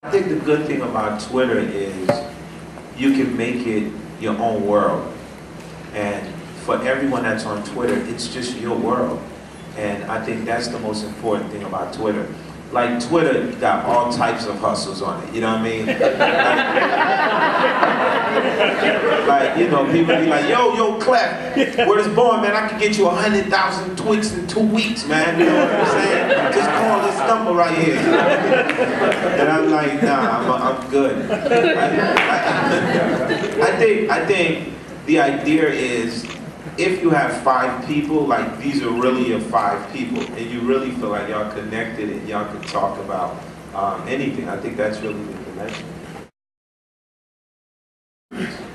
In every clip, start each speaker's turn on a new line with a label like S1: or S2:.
S1: I think the good thing about Twitter is you can make it your own world. And for everyone that's on Twitter, it's just your world. And I think that's the most important thing about Twitter. Like Twitter got all types of hustles on it, you know what I mean? Like, you know, people be like, yo, Clef, where's born, man? I can get you 100,000 tweets in 2 weeks, man. You know what I'm saying? Just call this number right here. And I'm like, nah, I'm good. I think the idea is, if you have 5 people, like these are really your 5 people, and you really feel like y'all connected and y'all can talk about anything, I think that's really the connection.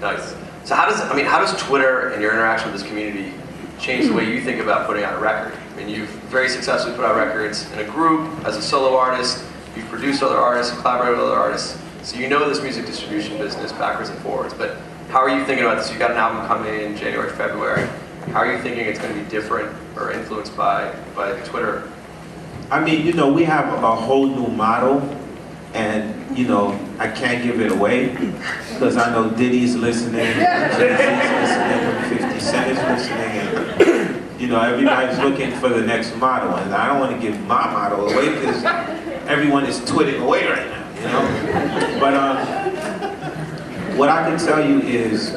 S2: Nice. So how does Twitter and your interaction with this community change the way you think about putting out a record? I mean, you've very successfully put out records in a group, as a solo artist, you've produced other artists, collaborated with other artists, so you know this music distribution business backwards and forwards, but how are you thinking about this? You've got an album coming in January, February. How are you thinking it's going to be different or influenced by Twitter? I
S1: mean, you know, we have a whole new model, and, you know, I can't give it away, because I know Diddy's listening, Jay-Z's listening, 50 Cent is listening, and, you know, everybody's looking for the next model, and I don't want to give my model away, because everyone is twitting away right now, you know? But, what I can tell you is,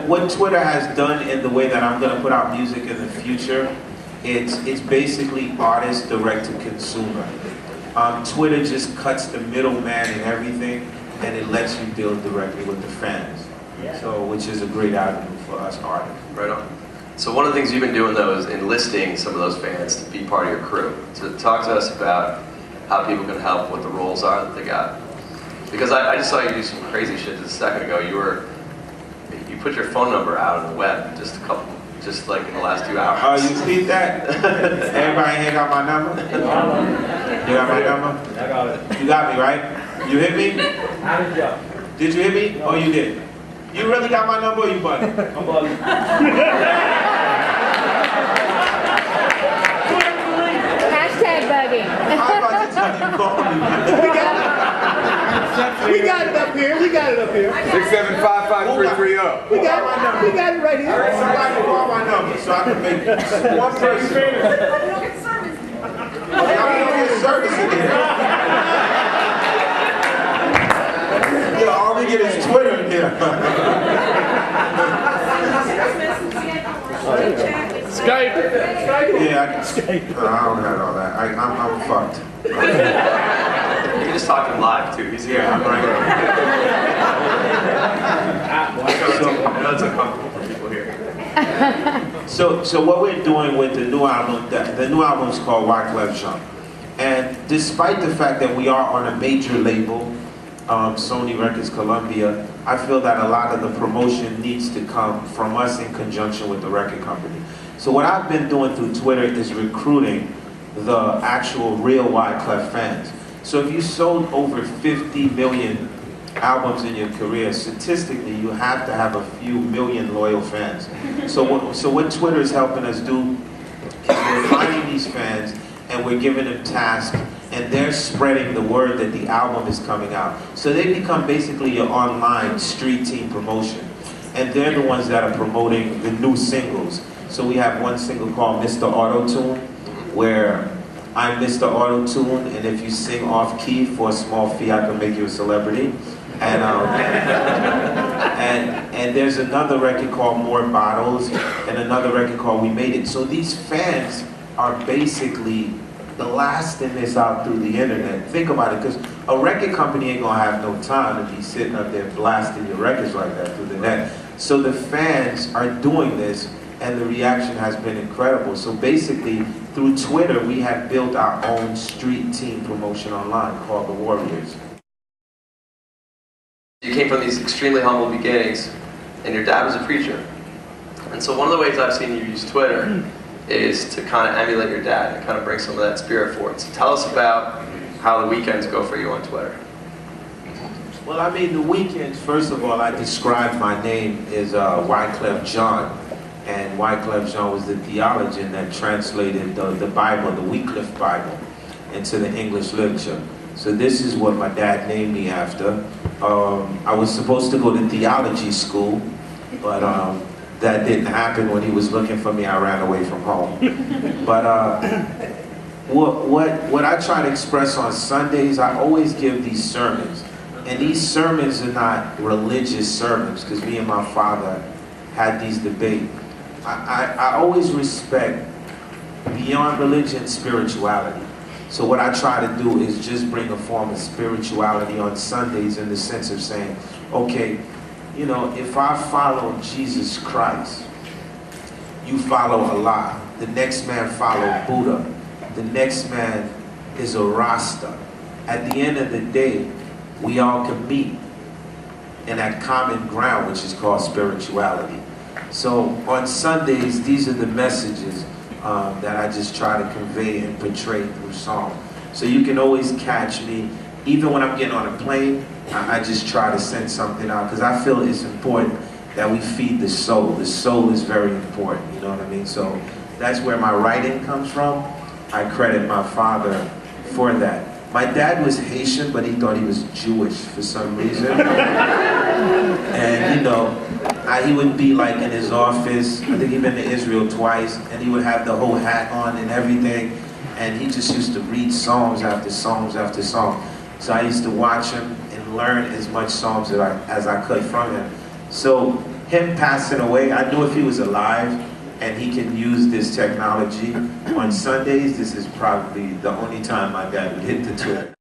S1: what Twitter has done in the way that I'm going to put out music in the future, it's basically artist direct to consumer. Twitter just cuts the middleman and everything, and it lets you deal directly with the fans. So, which is a great avenue for us artists.
S2: Right on. So one of the things you've been doing though is enlisting some of those fans to be part of your crew. So talk to us about how people can help, what the roles are that they got. Because I just saw you do some crazy shit just a second ago. You put your phone number out on the web just like in the last 2 hours.
S1: Oh, you see that? Everybody here got my number? You got my number?
S3: I got it.
S1: You got me, right? You hit me?
S3: I did, yeah.
S1: Did you hit me? Oh, you did. You really got my number or you bugging?
S3: I'm bugging.
S4: Hashtag bugging.
S1: I'm about to tell you, call me.
S5: We got it up here. We got it up here.
S6: 6755330.
S5: We got it right here.
S1: Somebody call my number so I can make it. One person.
S7: I don't get service.
S1: I don't get service in here. Yeah, all we get is Twitter in here.
S5: Skype.
S1: Yeah, I can Skype. I don't have all that. I'm fucked.
S2: You can just talk to him live too. He's here.
S1: Yeah, I'm right
S2: I know it's uncomfortable for people here.
S1: So what we're doing with the new album, the new album is called Wyclef Jean. And despite the fact that we are on a major label, Sony Records, Columbia, I feel that a lot of the promotion needs to come from us in conjunction with the record company. So what I've been doing through Twitter is recruiting the actual real Wyclef fans. So if you sold over 50 million albums in your career, statistically you have to have a few million loyal fans. So what Twitter is helping us do is we're finding these fans and we're giving them tasks, and they're spreading the word that the album is coming out. So they become basically your online street team promotion. And they're the ones that are promoting the new singles. So we have one single called Mr. Auto-Tune, where I'm Mr. Auto-Tune, and if you sing off-key for a small fee, I can make you a celebrity. And, and there's another record called More Bottles, and another record called We Made It. So these fans are basically blasting this out through the internet. Think about it, because a record company ain't gonna have no time to be sitting up there blasting your records like that through the net. So the fans are doing this, and the reaction has been incredible. So basically, through Twitter, we have built our own street team promotion online called The Warriors.
S2: You came from these extremely humble beginnings, and your dad was a preacher. And so one of the ways I've seen you use Twitter is to kind of emulate your dad and kind of bring some of that spirit forward. So tell us about how the weekends go for you on Twitter.
S1: Well, I mean, the weekends, first of all, I described my name as Wyclef Jean. And Wyclef Jean was the theologian that translated the Bible, the Wyclef Bible. into the English literature. So this is what my dad named me after. I was supposed to go to theology school, but that didn't happen. When he was looking for me, I ran away from home. But what I try to express on Sundays, I always give these sermons. And these sermons are not religious sermons, because me and my father had these debates. I always respect beyond religion, spirituality. So what I try to do is just bring a form of spirituality on Sundays, in the sense of saying, okay, you know, if I follow Jesus Christ, you follow Allah. The next man followed Buddha. The next man is a Rasta. At the end of the day, we all can meet in that common ground, which is called spirituality. So on Sundays, these are the messages that I just try to convey and portray through song. So you can always catch me, even when I'm getting on a plane, I just try to send something out, because I feel it's important that we feed the soul. The soul is very important, you know what I mean? So that's where my writing comes from. I credit my father for that. My dad was Haitian, but he thought he was Jewish for some reason. And you know, he would be like in his office, I think he'd been to Israel twice, and he would have the whole hat on and everything, and he just used to read psalms after psalms after psalm. So I used to watch him and learn as much psalms as I could from him. So him passing away, I knew if he was alive and he can use this technology on Sundays, this is probably the only time my dad would hit the Twitter.